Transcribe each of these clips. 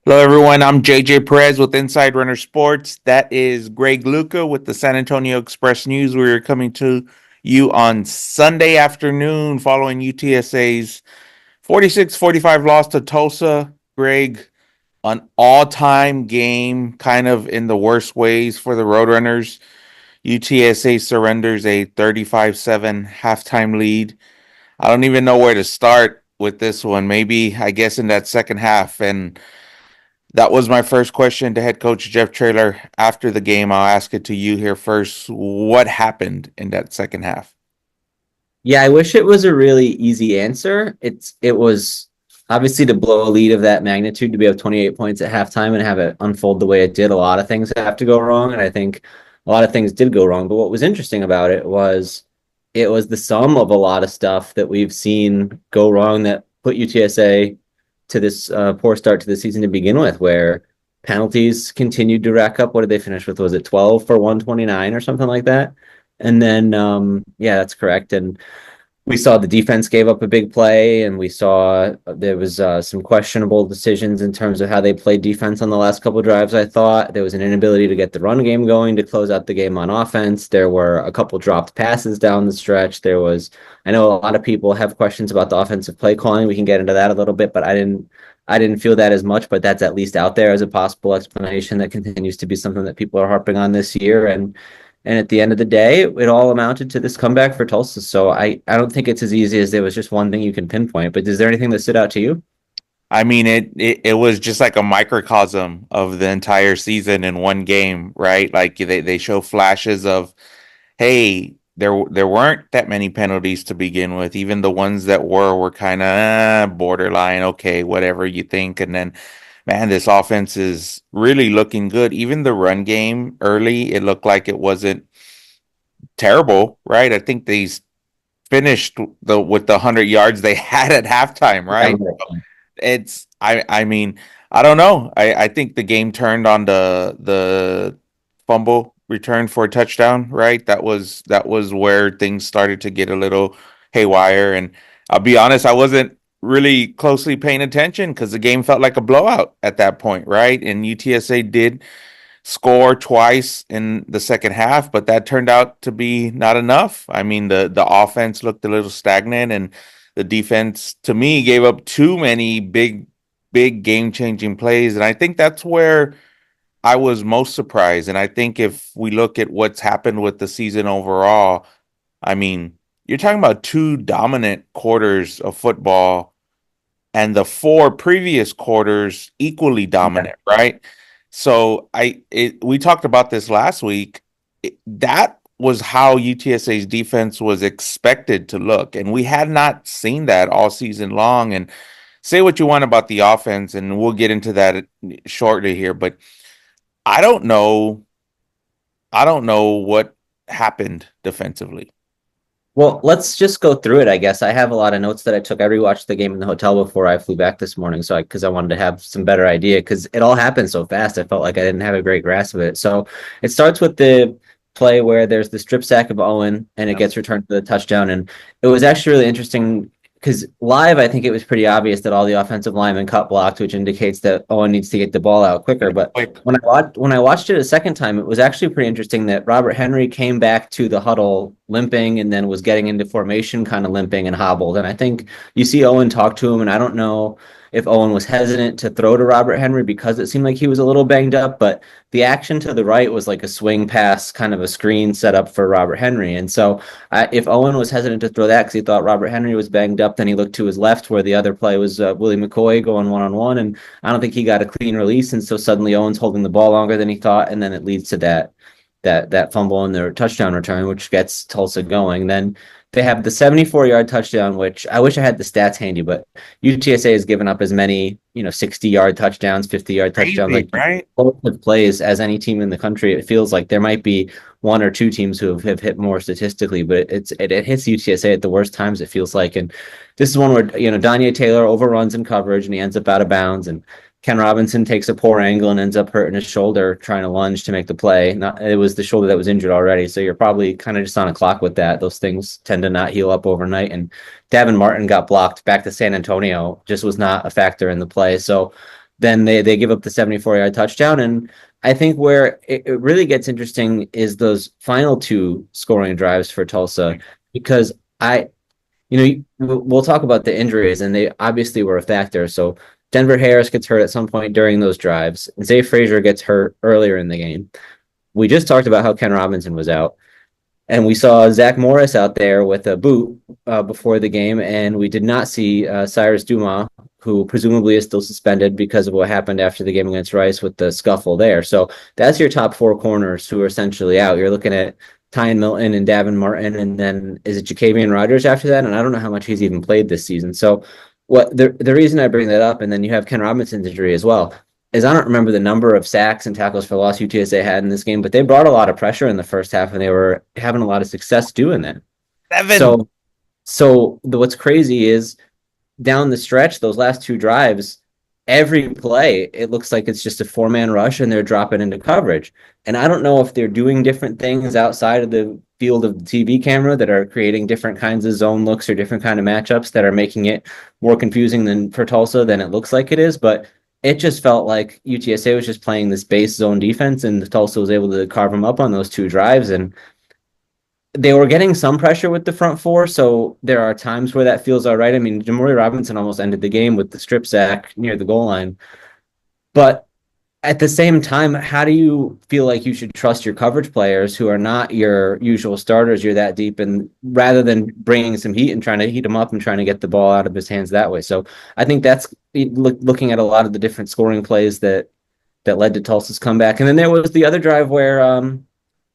Hello, everyone. I'm JJ Perez with Inside Runner Sports. That is Greg Luca with the San Antonio Express News. We're coming to you on Sunday afternoon following UTSA's 46-45 loss to Tulsa. Greg, an all-time game, kind of in the worst ways for the Roadrunners. UTSA surrenders a 35-7 halftime lead. I don't even know where to start with this one. Maybe, I guess, in that second half. And that was my first question to head coach Jeff Traylor after the game. I'll ask it to you here first. What happened in that second half? Yeah, I wish it was a really easy answer. It was obviously to blow a lead of that magnitude to be up 28 points at halftime and have it unfold the way it did. A lot of things have to go wrong, and I think a lot of things did go wrong. But what was interesting about it was the sum of a lot of stuff that we've seen go wrong that put UTSA to this poor start to the season to begin with, where penalties continued to rack up. What did they finish with? Was it 12 for 129 or something like that? And then, yeah, that's correct. And we saw the defense gave up a big play, and we saw there was some questionable decisions in terms of how they played defense on the last couple of drives. I thought there was an inability to get the run game going to close out the game on offense. There were a couple dropped passes down the stretch. I know a lot of people have questions about the offensive play calling. We can get into that a little bit, but I didn't feel that as much, but that's at least out there as a possible explanation that continues to be something that people are harping on this year. And at the end of the day, it all amounted to this comeback for Tulsa. So I don't think it's as easy as there was just one thing you can pinpoint. But is there anything that stood out to you? I mean, it was just like a microcosm of the entire season in one game, right? Like they show flashes of, hey, there weren't that many penalties to begin with. Even the ones that were kind of borderline, okay, whatever you think. And then, man, this offense is really looking good. Even the run game early, it looked like it wasn't terrible, right? I think they finished with the 100 yards they had at halftime, Yeah, right? I mean, I don't know. I think the game turned on the fumble return for a touchdown, right? That was where things started to get a little haywire. And I'll be honest, I wasn't really closely paying attention because the game felt like a blowout at that point, right? And UTSA did score twice in the second half, but that turned out to be not enough. I mean, the offense looked a little stagnant, and the defense, to me, gave up too many big game-changing plays. And I think that's where I was most surprised. And I think if we look at what's happened with the season overall, I mean, you're talking about two dominant quarters of football and the four previous quarters equally dominant, right? So we talked about this last week. That was how UTSA's defense was expected to look, and we had not seen that all season long. And say what you want about the offense, and we'll get into that shortly here, but I don't know. I don't know what happened defensively. Well, let's just go through it, I guess. I have a lot of notes that I took. I rewatched the game in the hotel before I flew back this morning, so because I wanted to have some better idea, because it all happened so fast. I felt like I didn't have a great grasp of it. So it starts with the play where there's the strip sack of Owen and it Yep. gets returned to the touchdown. And it was actually really interesting because live, I think it was pretty obvious that all the offensive linemen cut blocked, which indicates that Owen needs to get the ball out quicker. But Quick. when I watched it a second time, it was actually pretty interesting that Robert Henry came back to the huddle limping and then was getting into formation kind of limping and hobbled. And I think you see Owen talk to him, and I don't know if Owen was hesitant to throw to Robert Henry because it seemed like he was a little banged up, but the action to the right was like a swing pass, kind of a screen set up for Robert Henry. And so if Owen was hesitant to throw that because he thought Robert Henry was banged up, then he looked to his left where the other play was Willie McCoy going one-on-one, and I don't think he got a clean release, and so suddenly Owen's holding the ball longer than he thought, and then it leads to that fumble and their touchdown return, which gets Tulsa going. Then they have the 74-yard touchdown, which I wish I had the stats handy, but UTSA has given up as many, 60-yard touchdowns, 50-yard touchdowns, Crazy, like right? both plays as any team in the country. It feels like there might be one or two teams who have hit more statistically, but it hits UTSA at the worst times, it feels like. And this is one where, Danye Taylor overruns in coverage and he ends up out of bounds, and Ken Robinson takes a poor angle and ends up hurting his shoulder trying to lunge to make the play. It was the shoulder that was injured already, so you're probably kind of just on a clock with that. Those things tend to not heal up overnight. And Davin Martin got blocked back to San Antonio, just was not a factor in the play. So then they give up the 74-yard touchdown. And I think where it really gets interesting is those final two scoring drives for Tulsa, because I, we'll talk about the injuries, and they obviously were a factor. So Denver Harris gets hurt at some point during those drives. Zay Frazier gets hurt earlier in the game. We just talked about how Ken Robinson was out. And we saw Zach Morris out there with a boot before the game, and we did not see Cyrus Dumas, who presumably is still suspended because of what happened after the game against Rice with the scuffle there. So that's your top four corners who are essentially out. You're looking at Tyan Milton and Davin Martin, and then is it Jacavian Rogers after that? And I don't know how much he's even played this season. So what the reason I bring that up, and then you have Ken Robinson's injury as well, is I don't remember the number of sacks and tackles for loss UTSA had in this game, but they brought a lot of pressure in the first half, and they were having a lot of success doing that. 7. So, what's crazy is down the stretch, those last two drives, every play, it looks like it's just a four-man rush, and they're dropping into coverage. And I don't know if they're doing different things outside of the field of the TV camera that are creating different kinds of zone looks or different kind of matchups that are making it more confusing than for Tulsa than it looks like it is, but it just felt like UTSA was just playing this base zone defense, and Tulsa was able to carve them up on those two drives. And they were getting some pressure with the front four, so there are times where that feels all right. I mean, Jamori Robinson almost ended the game with the strip sack near the goal line. But at the same time, how do you feel like you should trust your coverage players who are not your usual starters? You're that deep, and rather than bringing some heat and trying to heat him up and trying to get the ball out of his hands that way. So I think that's looking at a lot of the different scoring plays that led to Tulsa's comeback. And then there was the other drive where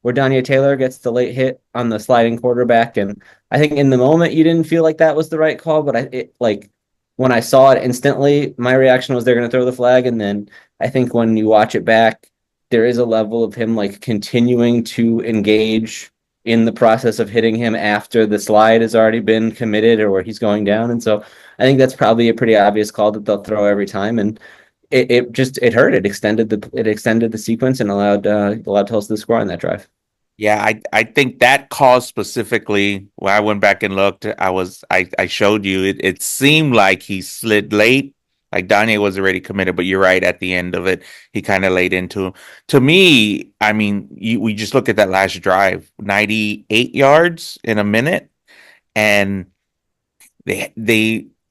Danya Taylor gets the late hit on the sliding quarterback. And I think in the moment you didn't feel like that was the right call, but like when I saw it instantly, my reaction was they're going to throw the flag. And then I think when you watch it back, there is a level of him like continuing to engage in the process of hitting him after the slide has already been committed or where he's going down. And so I think that's probably a pretty obvious call that they'll throw every time. And it just it hurt. It extended the sequence and allowed Tulsa to score on that drive. Yeah, I think that call specifically, when I went back and looked, I showed you it seemed like he slid late, like Danye was already committed, but you're right, at the end of it, he kind of laid into him. To me, I mean, we just look at that last drive, 98 yards in a minute, and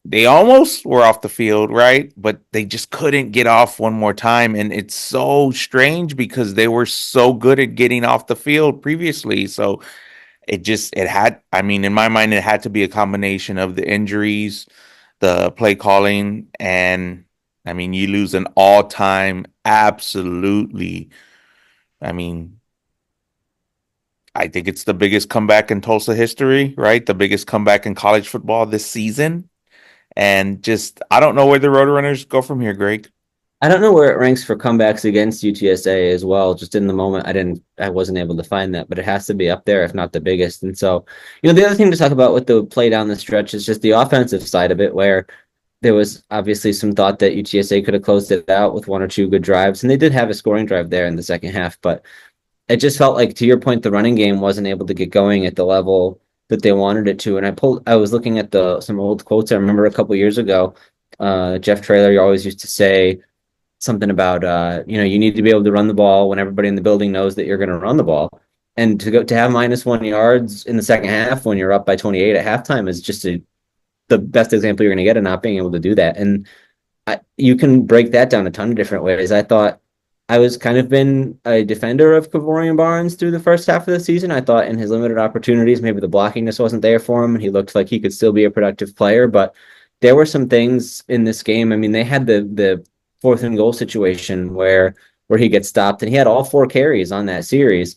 they almost were off the field, right? But they just couldn't get off one more time. And it's so strange because they were so good at getting off the field previously. So it had, I mean, in my mind, it had to be a combination of the injuries, the play calling, and I mean, you lose an all-time, absolutely. I mean, I think it's the biggest comeback in Tulsa history, right? The biggest comeback in college football this season. And just, I don't know where the Roadrunners go from here, Greg. I don't know where it ranks for comebacks against UTSA as well. Just in the moment, I wasn't able to find that, but it has to be up there, if not the biggest. And so, the other thing to talk about with the play down the stretch is just the offensive side of it, where there was obviously some thought that UTSA could have closed it out with one or two good drives, and they did have a scoring drive there in the second half. But it just felt like, to your point, the running game wasn't able to get going at the level that they wanted it to. And I was looking at some old quotes I remember a couple years ago. Jeff Traylor, you always used to say something about you need to be able to run the ball when everybody in the building knows that you're going to run the ball. And to have -1 yards in the second half when you're up by 28 at halftime is just the best example you're going to get of not being able to do that. And you can break that down a ton of different ways. I thought I was kind of been a defender of Kavorian Barnes through the first half of the season. I thought in his limited opportunities, maybe the blocking just wasn't there for him, and he looked like he could still be a productive player. But there were some things in this game. I mean, they had the fourth and goal situation where he gets stopped, and he had all four carries on that series.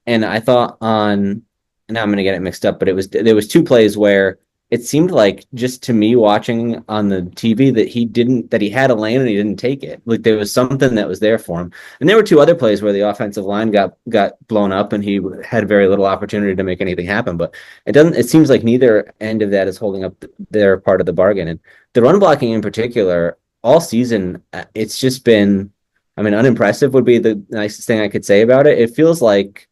And I thought now I'm going to get it mixed up, but there was two plays where it seemed like, just to me watching on the TV, that he had a lane and he didn't take it. Like there was something that was there for him. And there were two other plays where the offensive line got blown up and he had very little opportunity to make anything happen. But it seems like neither end of that is holding up their part of the bargain. And the run blocking in particular, all season, it's just been, I mean, unimpressive would be the nicest thing I could say about it. It feels like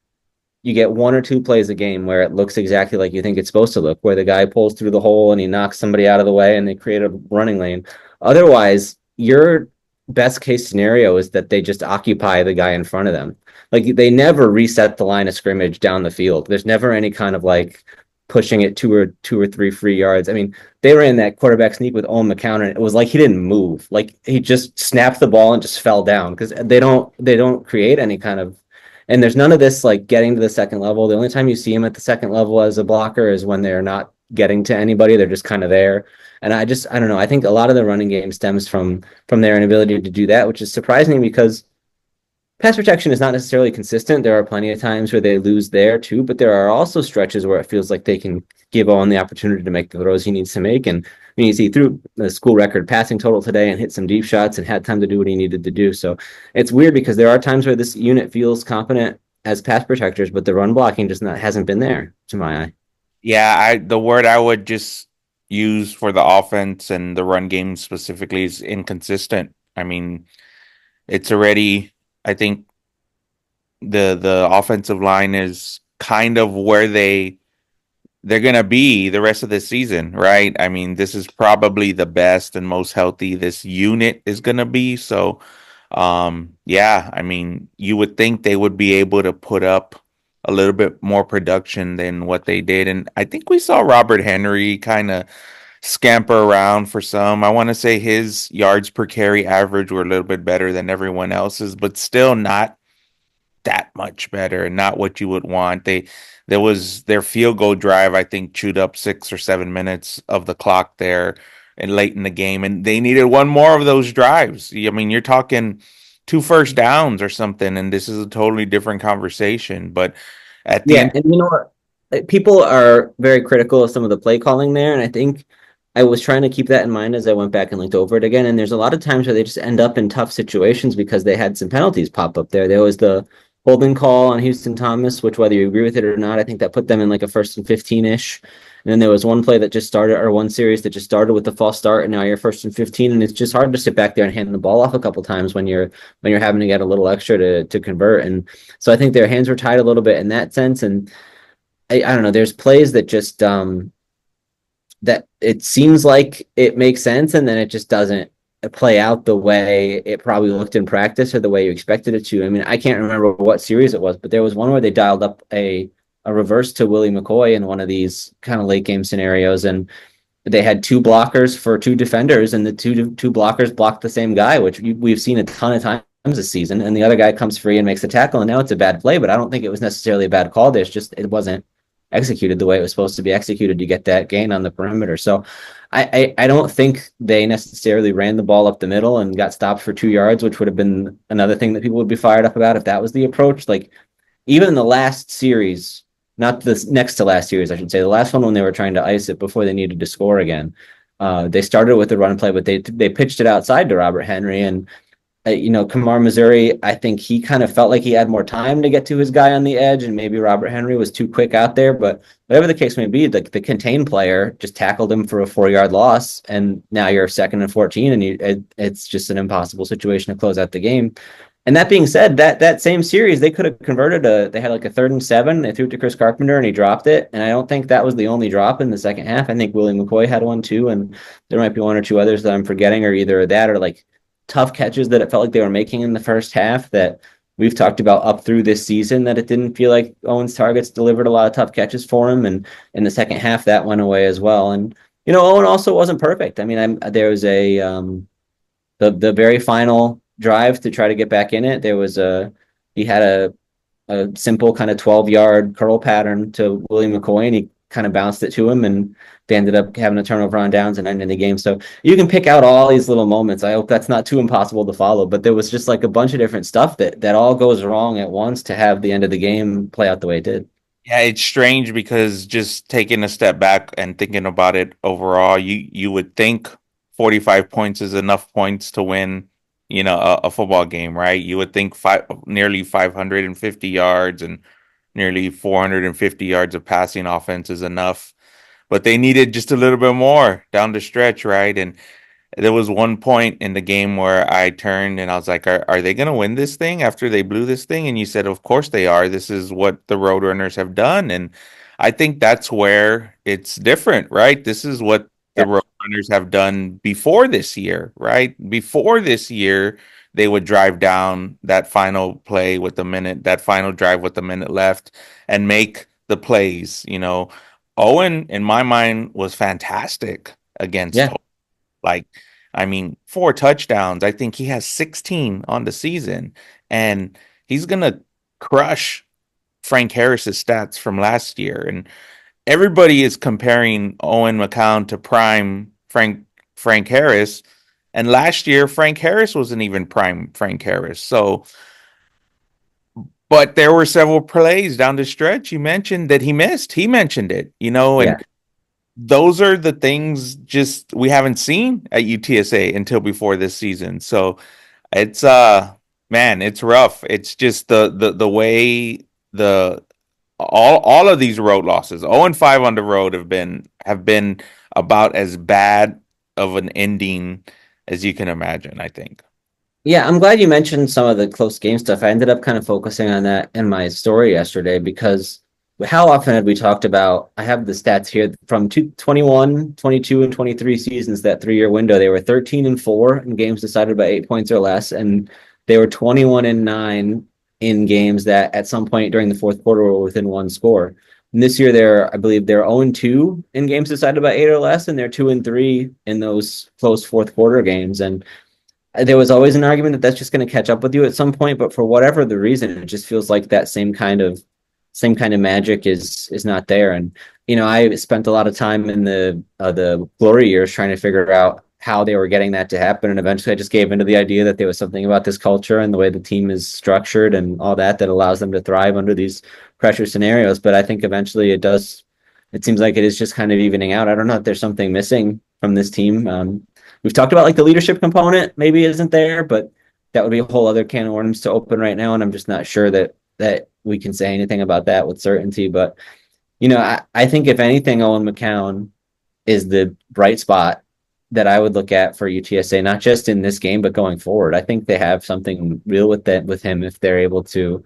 you get one or two plays a game where it looks exactly like you think it's supposed to look, where the guy pulls through the hole and he knocks somebody out of the way and they create a running lane. Otherwise, you're best case scenario is that they just occupy the guy in front of them. Like they never reset the line of scrimmage down the field. There's never any kind of like pushing it two or three free yards. I mean, they ran that quarterback sneak with Owen McCown, and it was like he didn't move. Like he just snapped the ball and just fell down because they don't create any kind of. And there's none of this like getting to the second level. The only time you see him at the second level as a blocker is when they're not getting to anybody. They're just kind of there. And I don't know. I think a lot of the running game stems from their inability to do that, which is surprising because pass protection is not necessarily consistent. There are plenty of times where they lose there too, but there are also stretches where it feels like they can give Owen the opportunity to make the throws he needs to make. And you see through the school record passing total today and hit some deep shots and had time to do what he needed to do. So it's weird because there are times where this unit feels competent as pass protectors, but the run blocking just not hasn't been there to my eye. Yeah, I the word I would just use for the offense and the run game specifically is inconsistent. I mean, it's already, I think the offensive line is kind of where they're gonna be the rest of the season, right? I mean, this is probably the best and most healthy this unit is gonna be. So, yeah, I mean, you would think they would be able to put up a little bit more production than what they did, and I think we saw Robert Henry kind of scamper around for some. I want to say his yards per carry average were a little bit better than everyone else's, but still not that much better and not what you would want. There was their field goal drive, I think, chewed up 6 or 7 minutes of the clock there and late in the game, and they needed one more of those drives. I mean, you're talking two first downs or something, and this is a totally different conversation. But at the Yeah, end, and you know what? People are very critical of some of the play calling there, and I think I was trying to keep that in mind as I went back and looked over it again. And there's a lot of times where they just end up in tough situations because they had some penalties pop up there. There was the holding call on Houston Thomas, which whether you agree with it or not, I think that put them in like a first and 15-ish. And then there was one play that just started, or one series that just started with the false start, and now you're first and 15, and it's just hard to sit back there and hand the ball off a couple times when you're having to get a little extra to convert. And so I think their hands were tied a little bit in that sense. And I don't know. There's plays that just that it seems like it makes sense, and then it just doesn't play out the way it probably looked in practice or the way you expected it to. I mean, I can't remember what series it was, but there was one where they dialed up a reverse to Willie McCoy in one of these kind of late game scenarios, and they had two blockers for two defenders, and the two blockers blocked the same guy, which we've seen a ton of times this season. And the other guy comes free and makes a tackle, and now it's a bad play. But I don't think it was necessarily a bad call. There's just it wasn't executed the way it was supposed to be executed to get that gain on the perimeter. So I don't think they necessarily ran the ball up the middle and got stopped for 2 yards, which would have been another thing that people would be fired up about if that was the approach. Like even in the last series, not the next to last series, I should say, the last one when they were trying to ice it before they needed to score again. They started with the run play, but they pitched it outside to Robert Henry, and Kamar Missouri, I think he kind of felt like he had more time to get to his guy on the edge, and maybe Robert Henry was too quick out there. But whatever the case may be, the contained player just tackled him for a 4 yard loss, and now you're second and 14, and it's just an impossible situation to close out the game. And that being said, that same series they could have converted they had like a 3rd and 7. They threw it to Chris Carpenter and he dropped it. And I don't think that was the only drop in the second half. I think Willie McCoy had one too, and there might be one or two others that I'm forgetting, or either that or like tough catches that it felt like they were making in the first half that we've talked about up through this season, that it didn't feel like Owen's targets delivered a lot of tough catches for him. And in the second half, that went away as well. And Owen also wasn't perfect. I mean, there was the very final drive to try to get back in it. He had a simple kind of 12-yard curl pattern to Willie McCoy, and he kind of bounced it to him, and they ended up having a turnover on downs and ending the game. So you can pick out all these little moments. I hope that's not too impossible to follow, but there was just like a bunch of different stuff that all goes wrong at once to have the end of the game play out the way it did. yeah, it's strange because just taking a step back and thinking about it overall, you would think 45 points is enough points to win, a football game, right? You would think nearly 550 yards and nearly 450 yards of passing offense is enough, but they needed just a little bit more down the stretch, right? And there was one point in the game where I turned and I was like, are they going to win this thing after they blew this thing? And you said, of course they are. This is what the Roadrunners have done. And I think that's where it's different, right? This is what the Yeah. runners have done before this year, right? Before this year, they would drive down that final play with the minute, that final drive with the minute left and make the plays. Owen, in my mind, was fantastic against Yeah. Tulsa. Like, I mean, 4 touchdowns. I think he has 16 on the season, and he's gonna crush Frank Harris's stats from last year. And everybody is comparing Owen McCown to prime Frank Harris. And last year, Frank Harris wasn't even prime Frank Harris. So, but there were several plays down the stretch you mentioned that he missed. He mentioned it, Yeah. and those are the things just we haven't seen at UTSA until before this season. So it's man, it's rough. It's just the way the all of these road losses, 0-5 on the road have been about as bad of an ending as you can imagine, I think. Yeah, I'm glad you mentioned some of the close game stuff. I ended up kind of focusing on that in my story yesterday because how often had we talked about, I have the stats here from 21, 22, and 23 seasons, that 3 year window. They were 13-4 in games decided by 8 points or less, and they were 21-9 in games that at some point during the fourth quarter were within one score. And this year, I believe they're 0-2 in games decided by 8 or less, and they're 2-3 in those close fourth quarter games. And there was always an argument that that's just going to catch up with you at some point, but for whatever the reason, it just feels like that same kind of magic is not there. And I spent a lot of time in the glory years trying to figure out how they were getting that to happen, and eventually I just gave into the idea that there was something about this culture and the way the team is structured and all that allows them to thrive under these pressure scenarios. But I think eventually it does. It seems like it is just kind of evening out. I don't know if there's something missing from this team. We've talked about like the leadership component maybe isn't there, but that would be a whole other can of worms to open right now, and I'm just not sure that we can say anything about that with certainty. But I think if anything, Owen McCown is the bright spot that I would look at for UTSA, not just in this game but going forward. I think they have something real with him if they're able to,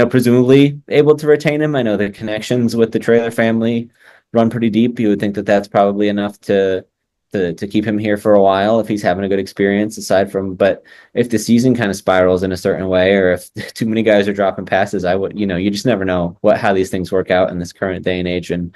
presumably able to retain him. I know the connections with the Trailer family run pretty deep. You would think that that's probably enough to keep him here for a while if he's having a good experience aside from. But if the season kind of spirals in a certain way, or if too many guys are dropping passes, I would, you just never know how these things work out in this current day and age. And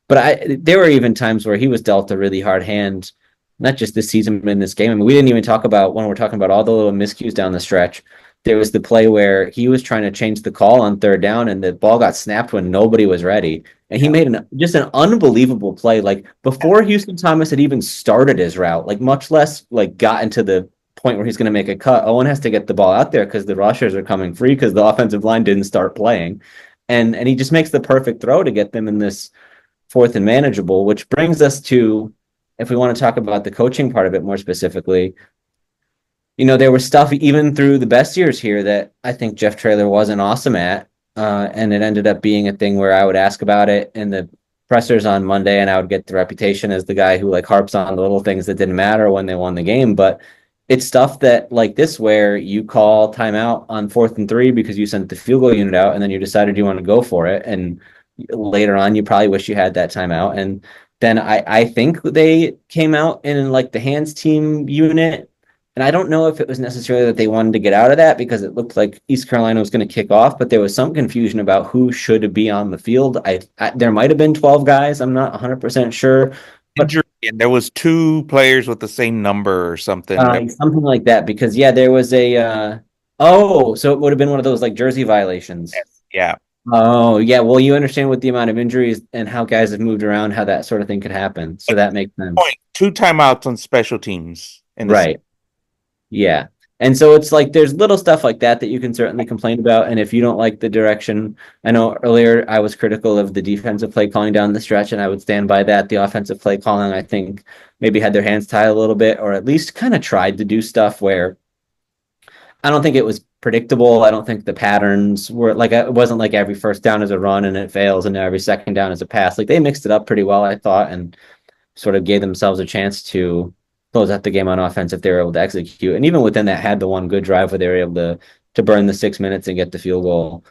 but there were even times where he was dealt a really hard hand, not just this season but in this game. I mean, we didn't even talk about when we're talking about all the little miscues down the stretch. There was the play where he was trying to change the call on third down and the ball got snapped when nobody was ready. And he Yeah. made just an unbelievable play. Like before Houston Thomas had even started his route, like much less like got into the point where he's going to make a cut. Owen has to get the ball out there because the rushers are coming free because the offensive line didn't start playing. And he just makes the perfect throw to get them in this fourth and manageable, which brings us to, if we want to talk about the coaching part of it more specifically, there was stuff even through the best years here that I think Jeff Traylor wasn't awesome at. And it ended up being a thing where I would ask about it in the pressers on Monday, and I would get the reputation as the guy who like harps on the little things that didn't matter when they won the game. But it's stuff that like this where you call timeout on 4th and 3 because you sent the field goal unit out and then you decided you want to go for it. And later on, you probably wish you had that timeout. And then I think they came out in like the hands team unit. And I don't know if it was necessarily that they wanted to get out of that because it looked like East Carolina was going to kick off, but there was some confusion about who should be on the field. There might have been 12 guys. I'm not 100% sure, but Injury, and there was 2 players with the same number or something. something like that because yeah, there was oh, so it would have been one of those like jersey violations. Yeah. Oh, yeah. Well, you understand with the amount of injuries and how guys have moved around, how that sort of thing could happen. So that makes sense. Point. 2 timeouts on special teams in this. Right. Yeah. And so it's like there's little stuff like that that you can certainly complain about. And if you don't like the direction, I know earlier I was critical of the defensive play calling down the stretch, and I would stand by that. The offensive play calling, I think, maybe had their hands tied a little bit, or at least kind of tried to do stuff where I don't think it was predictable. I don't think the patterns were like it wasn't like every first down is a run and it fails, and every second down is a pass. Like they mixed it up pretty well, I thought, and sort of gave themselves a chance to close out the game on offense if they were able to execute. And even within that, had the one good drive where they were able to burn the 6 minutes and get the field goal.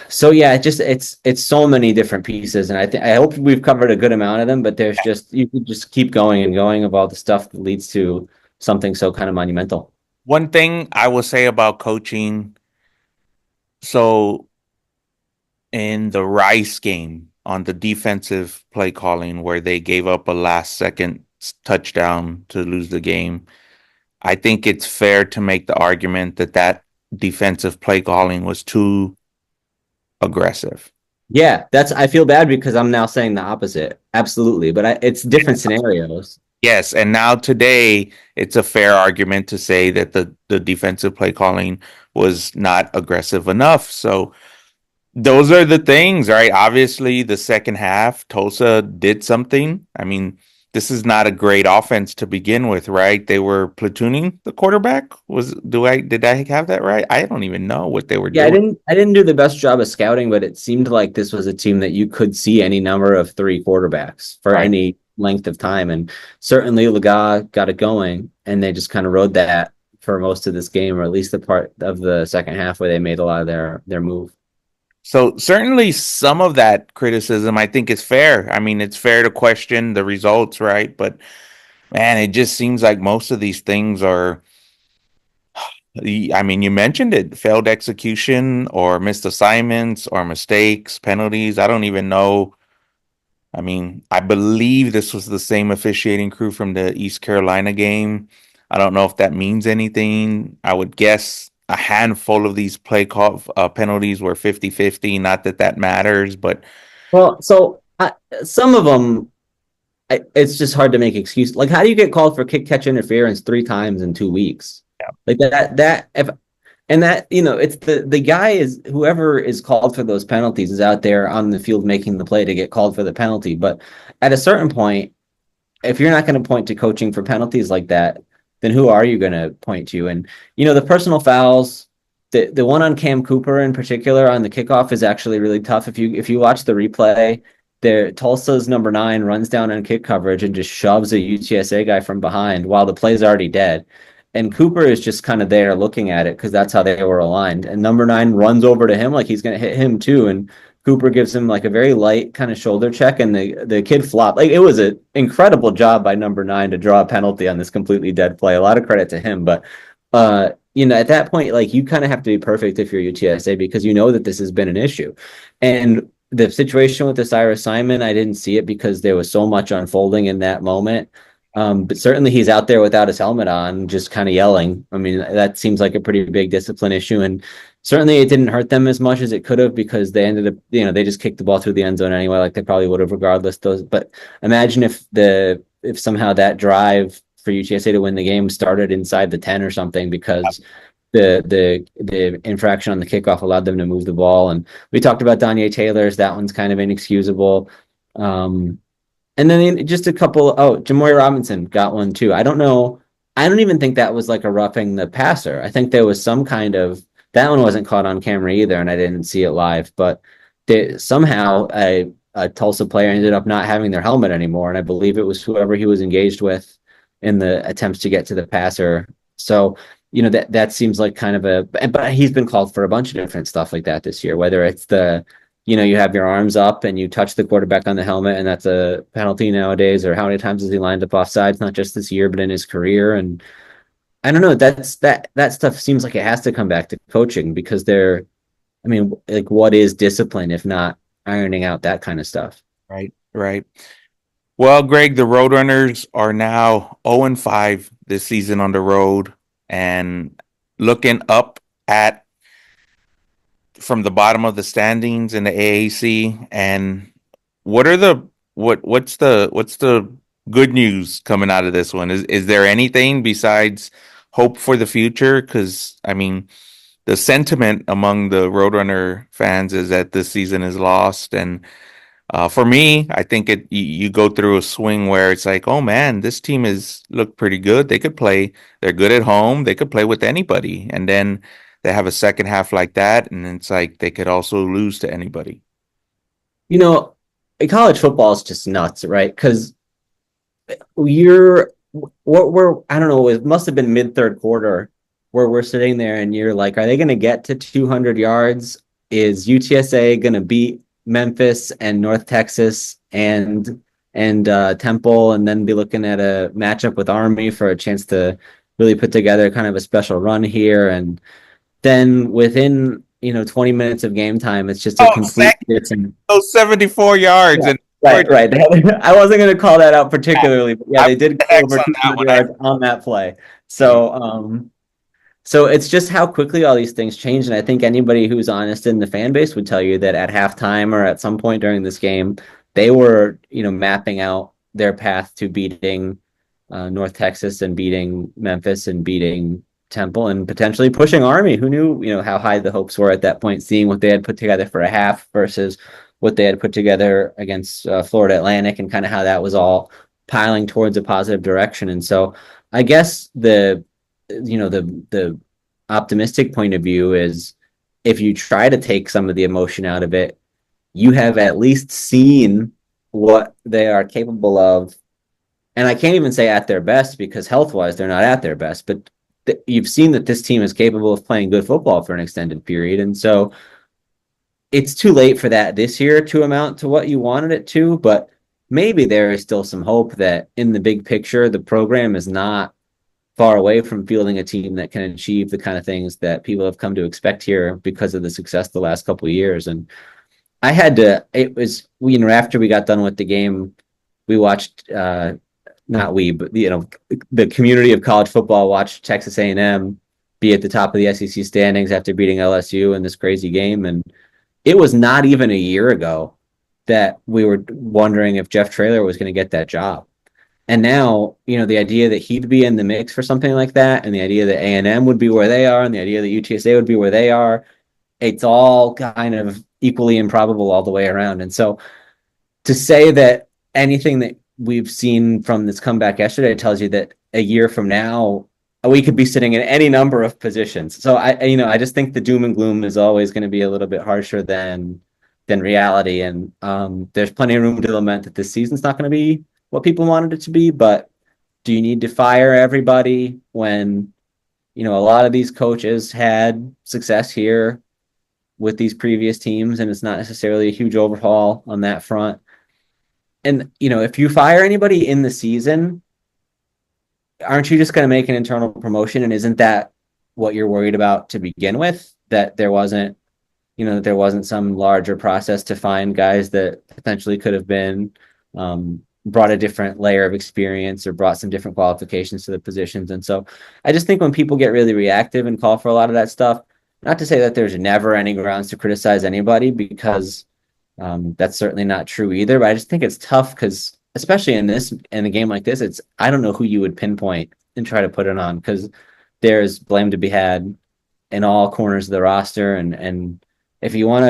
So yeah, it's so many different pieces, and I hope we've covered a good amount of them. But there's just you could just keep going and going of all the stuff that leads to something so kind of monumental. One thing I will say about coaching, so in the Rice game on the defensive play calling where they gave up a last second touchdown to lose the game, I think it's fair to make the argument that that defensive play calling was too aggressive. Yeah, that's I feel bad because I'm now saying the opposite. Absolutely, but it's different scenarios. Yes, and now today it's a fair argument to say that the defensive play calling was not aggressive enough. So those are the things, right? Obviously, the second half, Tulsa did something. I mean, this is not a great offense to begin with, right? They were platooning the quarterback. Did I have that right? I don't even know what they were Yeah, I doing. didn't I didn't do the best job of scouting, but it seemed like this was a team that you could see any number of three quarterbacks for Right. any length of time. And certainly Luca got it going, and they just kind of rode that for most of this game, or at least the part of the second half where they made a lot of their move. So certainly some of that criticism I think is fair. I mean, it's fair to question the results, right? But man, it just seems like most of these things are, I mean, you mentioned it, failed execution or missed assignments or mistakes, penalties. I don't even know. I mean, I believe this was the same officiating crew from the East Carolina game. I don't know if that means anything. I would guess a handful of these play call penalties were 50-50. Not that that matters, but Well, so some of them, it's just hard to make excuses. Like, how do you get called for kick catch interference 3 times in 2 weeks? Like that if and that it's the guy is whoever is called for those penalties is out there on the field making the play to get called for the penalty. But at a certain point, if you're not going to point to coaching for penalties like that, then who are you going to point to? And the personal fouls, the one on Cam Cooper in particular on the kickoff is actually really tough. If you watch the replay, there Tulsa's number 9 runs down on kick coverage and just shoves a UTSA guy from behind while the play's already dead. And Cooper is just kind of there looking at it because that's how they were aligned. And number 9 runs over to him like he's going to hit him too. And Cooper gives him like a very light kind of shoulder check, and the kid flopped. Like it was an incredible job by number 9 to draw a penalty on this completely dead play. A lot of credit to him, but at that point, like you kind of have to be perfect if you're UTSA because you know that this has been an issue, and the situation with the Cyrus Simon, I didn't see it because there was so much unfolding in that moment. But certainly he's out there without his helmet on, just kind of yelling. I mean, that seems like a pretty big discipline issue. And certainly it didn't hurt them as much as it could have because they ended up, they just kicked the ball through the end zone anyway, like they probably would have regardless. But imagine if somehow that drive for UTSA to win the game started inside the 10 or something because the infraction on the kickoff allowed them to move the ball. And we talked about Danye Taylor's, that one's kind of inexcusable. And then just a couple. Oh, Jamoy Robinson got one too. I don't know. I don't even think that was like a roughing the passer. I think there was some kind of that one wasn't caught on camera either, and I didn't see it live. But somehow a Tulsa player ended up not having their helmet anymore, and I believe it was whoever he was engaged with in the attempts to get to the passer. So that seems like kind of but he's been called for a bunch of different stuff like that this year, whether it's you have your arms up and you touch the quarterback on the helmet, and that's a penalty nowadays. Or how many times has he lined up offsides, not just this year, but in his career? And I don't know. That stuff seems like it has to come back to coaching because I mean, like, what is discipline if not ironing out that kind of stuff? right, right. Well, Greg, the Roadrunners are now 0-5 this season on the road and looking up at from the bottom of the standings in the AAC. And what are the what's the good news coming out of this one? Is there anything besides hope for the future? Because I mean, the sentiment among the Roadrunner fans is that this season is lost, and for me, I think you go through a swing where it's like, oh man, this team is look pretty good. They could play. They're good at home. They could play with anybody, and then they have a second half like that, and it's like they could also lose to anybody. You know, college football is just nuts, right? Because you're what we're I don't know, it must have been mid third quarter where we're sitting there and you're like, are they going to get to 200 yards? is UTSA going to beat Memphis and North Texas and Temple, and then be looking at a matchup with Army for a chance to really put together kind of a special run here. And then within 20 minutes of game time, it's just a Oh, complete different. those 74 yards Yeah, and right, right. I wasn't going to call that out particularly, but yeah, I they put did the go X over on that 200 one. yards on that play. Yeah. So it's just how quickly all these things change. And I think anybody who's honest in the fan base would tell you that at halftime or at some point during this game, they were, mapping out their path to beating North Texas and beating Memphis and beating Temple and potentially pushing Army. Who knew, how high the hopes were at that point, seeing what they had put together for a half versus what they had put together against Florida Atlantic and kind of how that was all piling towards a positive direction. And so I guess the optimistic point of view is if you try to take some of the emotion out of it, you have at least seen what they are capable of. And I can't even say at their best because health wise, they're not at their best, but you've seen that this team is capable of playing good football for an extended period. And so it's too late for that this year to amount to what you wanted it to, but maybe there is still some hope that in the big picture, the program is not far away from fielding a team that can achieve the kind of things that people have come to expect here because of the success the last couple of years. And I had to, it was, after we got done with the game, we watched, not we, but, the community of college football watched Texas A&M be at the top of the SEC standings after beating LSU in this crazy game. And it was not even a year ago that we were wondering if Jeff Traylor was going to get that job. And now, the idea that he'd be in the mix for something like that, and the idea that A&M would be where they are, and the idea that UTSA would be where they are, it's all kind of equally improbable all the way around. And so to say that anything that we've seen from this comeback yesterday tells you that a year from now, we could be sitting in any number of positions. So I just think the doom and gloom is always going to be a little bit harsher than reality. And there's plenty of room to lament that this season's not going to be what people wanted it to be. But do you need to fire everybody when, a lot of these coaches had success here with these previous teams and it's not necessarily a huge overhaul on that front? And, if you fire anybody in the season, aren't you just going to make an internal promotion? And isn't that what you're worried about to begin with? That there wasn't some larger process to find guys that potentially could have been brought a different layer of experience or brought some different qualifications to the positions. And so I just think when people get really reactive and call for a lot of that stuff, not to say that there's never any grounds to criticize anybody because that's certainly not true either. But I just think it's tough because especially in a game like this, I don't know who you would pinpoint and try to put it on because there's blame to be had in all corners of the roster. And if you want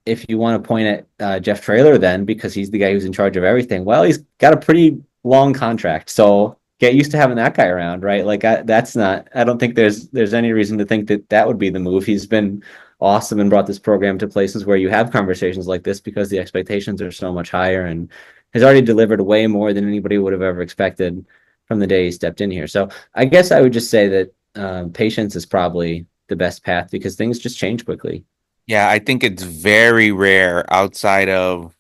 to point at Jeff Traylor, then because he's the guy who's in charge of everything, well, he's got a pretty long contract, so get used to having that guy around, right? Like that's not. I don't think there's any reason to think that would be the move. He's been awesome and brought this program to places where you have conversations like this because the expectations are so much higher and has already delivered way more than anybody would have ever expected from the day he stepped in here. So I guess I would just say that patience is probably the best path because things just change quickly. Yeah, I think it's very rare outside of,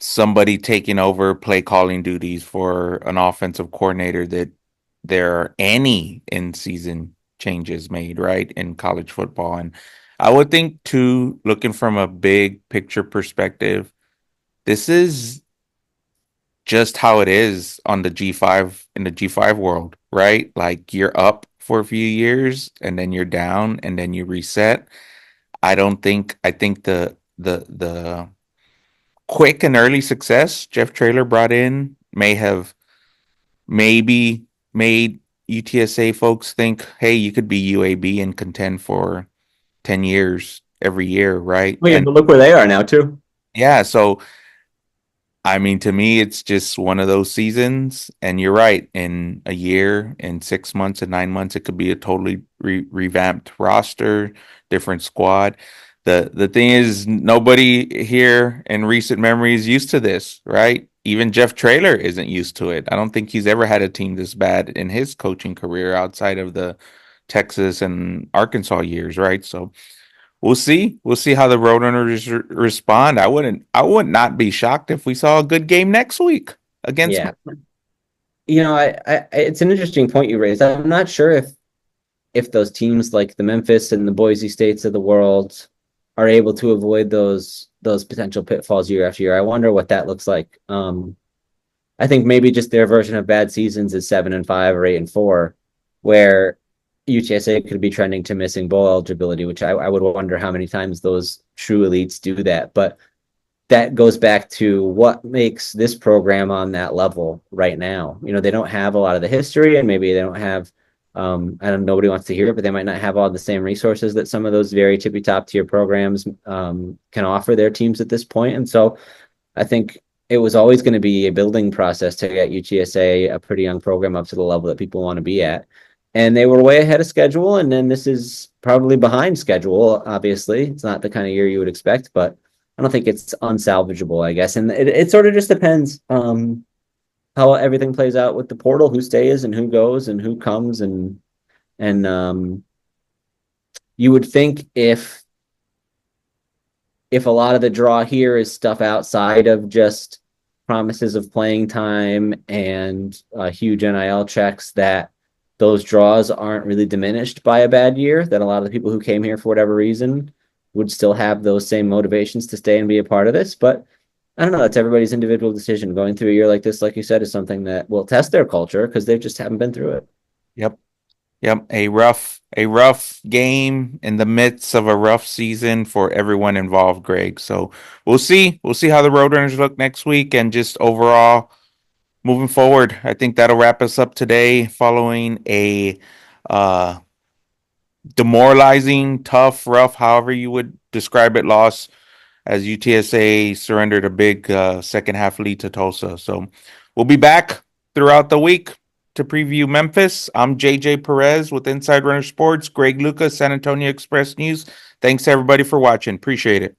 somebody taking over play calling duties for an offensive coordinator that there are any in-season changes made, right, in college football. And I would think too, looking from a big picture perspective, this is just how it is on the G5 in the G5 world, right? Like you're up for a few years and then you're down and then you reset. I think the quick and early success Jeff Traylor brought in may have maybe made UTSA folks think, hey, you could be UAB and contend for 10 years every year, right? Well, yeah, And but look where they are now too. yeah, so I mean, to me, it's just one of those seasons. And you're right. In a year, in 6 months, and 9 months, it could be a totally revamped roster, different squad. The thing is, nobody here in recent memory is used to this, right? Even Jeff Traylor isn't used to it. I don't think he's ever had a team this bad in his coaching career outside of the Texas and Arkansas years, right? So we'll see. We'll see how the Roadrunners respond. I would not be shocked if we saw a good game next week against. Yeah. It's an interesting point you raised. I'm not sure if those teams like the Memphis and the Boise States of the world are able to avoid those potential pitfalls year after year. I wonder what that looks like. I think maybe just their version of bad seasons is 7-5 or 8-4, where UTSA could be trending to missing bowl eligibility, which I would wonder how many times those true elites do that. But that goes back to what makes this program on that level right now. They don't have a lot of the history, and maybe they don't have, I don't, nobody wants to hear it, but they might not have all the same resources that some of those very tippy top tier programs can offer their teams at this point. And so I think it was always going to be a building process to get UTSA, a pretty young program, up to the level that people want to be at. And they were way ahead of schedule. And then this is probably behind schedule. Obviously, it's not the kind of year you would expect, but I don't think it's unsalvageable, I guess. And it sort of just depends how everything plays out with the portal, who stays and who goes and who comes. And you would think if a lot of the draw here is stuff outside of just promises of playing time and huge NIL checks, that those draws aren't really diminished by a bad year, that a lot of the people who came here for whatever reason would still have those same motivations to stay and be a part of this. But I don't know. It's everybody's individual decision. Going through a year like this, like you said, is something that will test their culture because they just haven't been through it. Yep. Yep, a rough game in the midst of a rough season for everyone involved, Greg. So we'll see. We'll see how the Roadrunners look next week and just overall moving forward. I think that'll wrap us up today following a uh demoralizing, tough, rough, however you would describe it, loss as UTSA surrendered a big second half lead to Tulsa. So we'll be back throughout the week to preview Memphis. I'm JJ Perez with Inside Runner Sports, Greg Luca, San Antonio Express News. Thanks everybody for watching. Appreciate it.